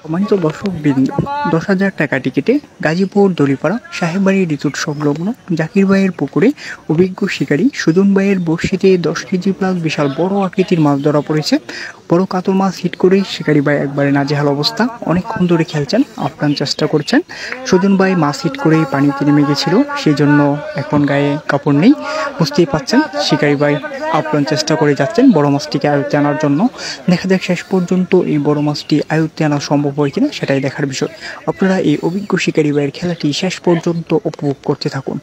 সম্মানিত দর্শকবৃন্দ, 10,000 টাকা টিকিটে গাজীপুর দলিপাড়া সাহেববাড়ি রিসোর্ট সংলগ্ন জাকির ভাইয়ের পুকুরে অভিজ্ঞ শিকারী সুজন ভাইয়ের বড়শিতে 10 কেজি প্লাস বিশাল বড় আকৃতির মাছ ধরা পড়েছে। বড় কাতল মাছ হিট করে শিকারী ভাই একবারে নাজেহাল অবস্থা, অনেকক্ষণ ধরে খেলছেন, আপ্রাণ চেষ্টা করছেন। সুজন ভাই মাছ হিট করেই পানিতে নেমে গেছিল, সেই জন্য এখন গায়ে কাপড় নেই। বুঝতেই পাচ্ছেন শিকারী ভাই আপ্রাণ চেষ্টা করে যাচ্ছেন বড় মাছটিকে আয়ত্তে আনার জন্য। দেখা যাক শেষ পর্যন্ত এই বড় মাছটি আয়ত্তে আনা সম্ভব হয় কিনা, সেটাই দেখার বিষয়। আপনারা এই অভিজ্ঞ শিকারী ভাইয়ের খেলাটি শেষ পর্যন্ত উপভোগ করতে থাকুন।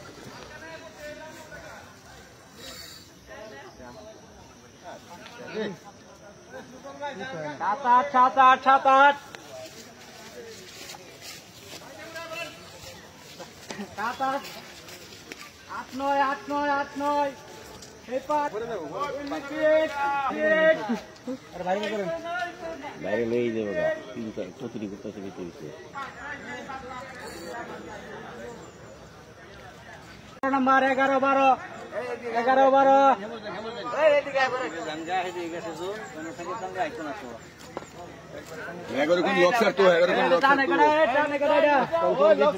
বাইরে লয়ে যাবে গা চতুরি করতেছে ভিতরে নাম্বার 11-12 কোন লক স্যার তো 11 কোন লক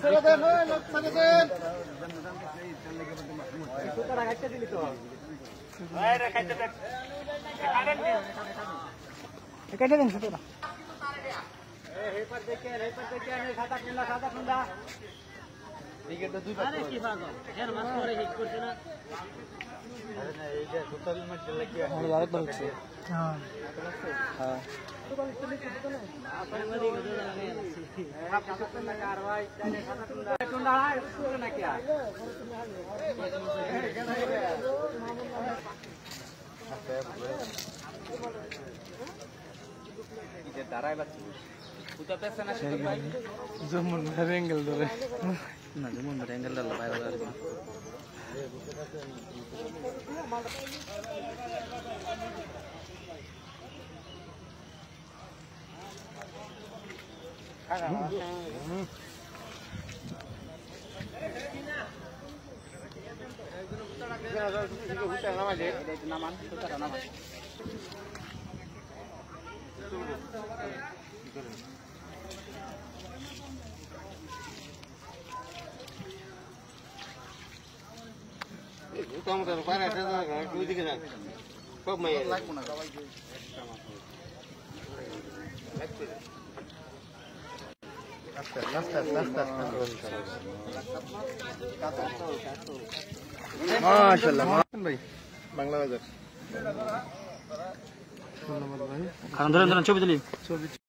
কেটে দেন ছোটটা। যেমন অ্যাঙ্গেল ধরে না, যেমন অ্যাঙ্গেল ধরলে বাইরে আসবে। মাশাআল্লাহ ভাই বাংলা বাজার ধন্যবাদ ভাই। ছবি তুলি।